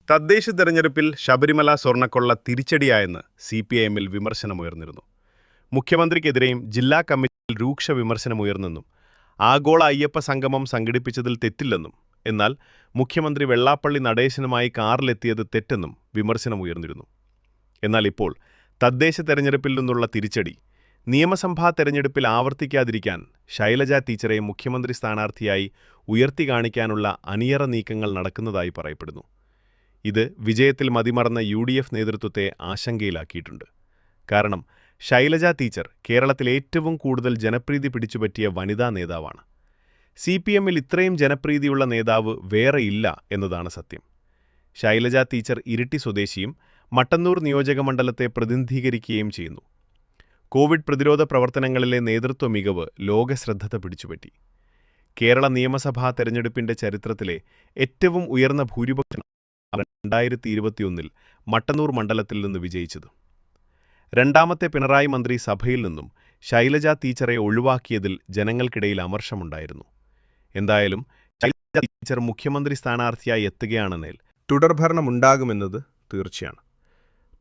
തദ്ദേശ തെരഞ്ഞെടുപ്പിൽ ശബരിമല സ്വർണ്ണക്കൊള്ള തിരിച്ചടിയായെന്ന് CPIM-ൽ വിമർശനമുയർന്നിരുന്നു. മുഖ്യമന്ത്രിക്കെതിരെയും ജില്ലാ കമ്മിറ്റിയിൽ രൂക്ഷ വിമർശനമുയർന്നെന്നും ആഗോള അയ്യപ്പ സംഗമം സംഘടിപ്പിച്ചതിൽ തെറ്റില്ലെന്നും എന്നാൽ മുഖ്യമന്ത്രി വെള്ളാപ്പള്ളി നടേശനുമായി കാറിലെത്തിയത് തെറ്റെന്നും വിമർശനമുയർന്നിരുന്നു. എന്നാൽ ഇപ്പോൾ തദ്ദേശ തെരഞ്ഞെടുപ്പിൽ നിന്നുള്ള തിരിച്ചടി നിയമസഭാ തെരഞ്ഞെടുപ്പിൽ ആവർത്തിക്കാതിരിക്കാൻ ശൈലജ ടീച്ചറെ മുഖ്യമന്ത്രി സ്ഥാനാർത്ഥിയായി ഉയർത്തിക്കാണിക്കാനുള്ള അണിയറ നീക്കങ്ങൾ നടക്കുന്നതായി പറയപ്പെടുന്നു. ഇത് വിജയത്തിൽ മതിമറന്ന UDF നേതൃത്വത്തെ ആശങ്കയിലാക്കിയിട്ടുണ്ട്. കാരണം ശൈലജ ടീച്ചർ കേരളത്തിൽ ഏറ്റവും കൂടുതൽ ജനപ്രീതി പിടിച്ചുപറ്റിയ വനിതാ നേതാവാണ്. CPM-ൽ ഇത്രയും ജനപ്രീതിയുള്ള നേതാവ് വേറെയില്ല എന്നതാണ് സത്യം. ശൈലജ ടീച്ചർ ഇരിട്ടി സ്വദേശിയും മട്ടന്നൂർ നിയോജകമണ്ഡലത്തെ പ്രതിനിധീകരിക്കുകയും ചെയ്യുന്നു. കോവിഡ് പ്രതിരോധ പ്രവർത്തനങ്ങളിലെ നേതൃത്വ മികവ് ലോകശ്രദ്ധ പിടിച്ചുപറ്റി. കേരള നിയമസഭാ തെരഞ്ഞെടുപ്പിന്റെ ചരിത്രത്തിലെ ഏറ്റവും ഉയർന്ന ഭൂരിപക്ഷം 2021-ൽ മട്ടന്നൂർ മണ്ഡലത്തിൽ നിന്ന് വിജയിച്ചത്. രണ്ടാമത്തെ പിണറായി മന്ത്രി സഭയിൽ നിന്നും ശൈലജ ടീച്ചറെ ഒഴിവാക്കിയതിൽ ജനങ്ങൾക്കിടയിൽ അമർഷമുണ്ടായിരുന്നു. എന്തായാലും ശൈലജ ടീച്ചർ മുഖ്യമന്ത്രി സ്ഥാനാർത്ഥിയായി എത്തുകയാണെന്നേൽ തുടർഭരണമുണ്ടാകുമെന്നത് തീർച്ചയാണ്.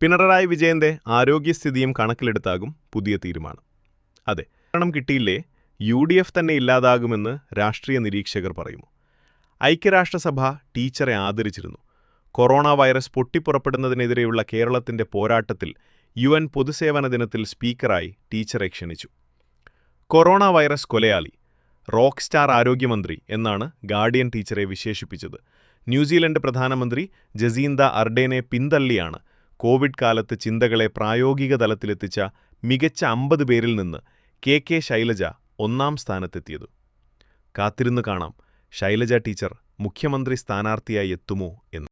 പിണറായി വിജയന്റെ ആരോഗ്യസ്ഥിതിയും കണക്കിലെടുത്താകും പുതിയ തീരുമാനം. അതെ, ഭരണം കിട്ടിയില്ലേ UDF തന്നെ ഇല്ലാതാകുമെന്ന് രാഷ്ട്രീയ നിരീക്ഷകർ പറയുന്നു. ഐക്യരാഷ്ട്രസഭ ടീച്ചറെ ആദരിച്ചിരുന്നു. കൊറോണ വൈറസ് പൊട്ടിപ്പുറപ്പെടുന്നതിനെതിരെയുള്ള കേരളത്തിന്റെ പോരാട്ടത്തിൽ UN പൊതുസേവന ദിനത്തിൽ സ്പീക്കറായി ടീച്ചറെ ക്ഷണിച്ചു. കൊറോണ വൈറസ് കൊലയാളി, റോക്ക് സ്റ്റാർ ആരോഗ്യമന്ത്രി എന്നാണ് ഗാർഡിയൻ ടീച്ചറെ വിശേഷിപ്പിച്ചത്. ന്യൂസിലൻഡ് പ്രധാനമന്ത്രി ജസീന്ത അർഡേനെ പിന്തള്ളിയാണ് കോവിഡ് കാലത്ത് ചിന്തകളെ പ്രായോഗിക തലത്തിലെത്തിച്ച മികച്ച 50 പേരിൽ നിന്ന് KK ശൈലജ ഒന്നാം സ്ഥാനത്തെത്തിയത്. കാത്തിരുന്ന് കാണാം ശൈലജ ടീച്ചർ മുഖ്യമന്ത്രി സ്ഥാനാർത്ഥിയായി എത്തുമോ എന്ന്.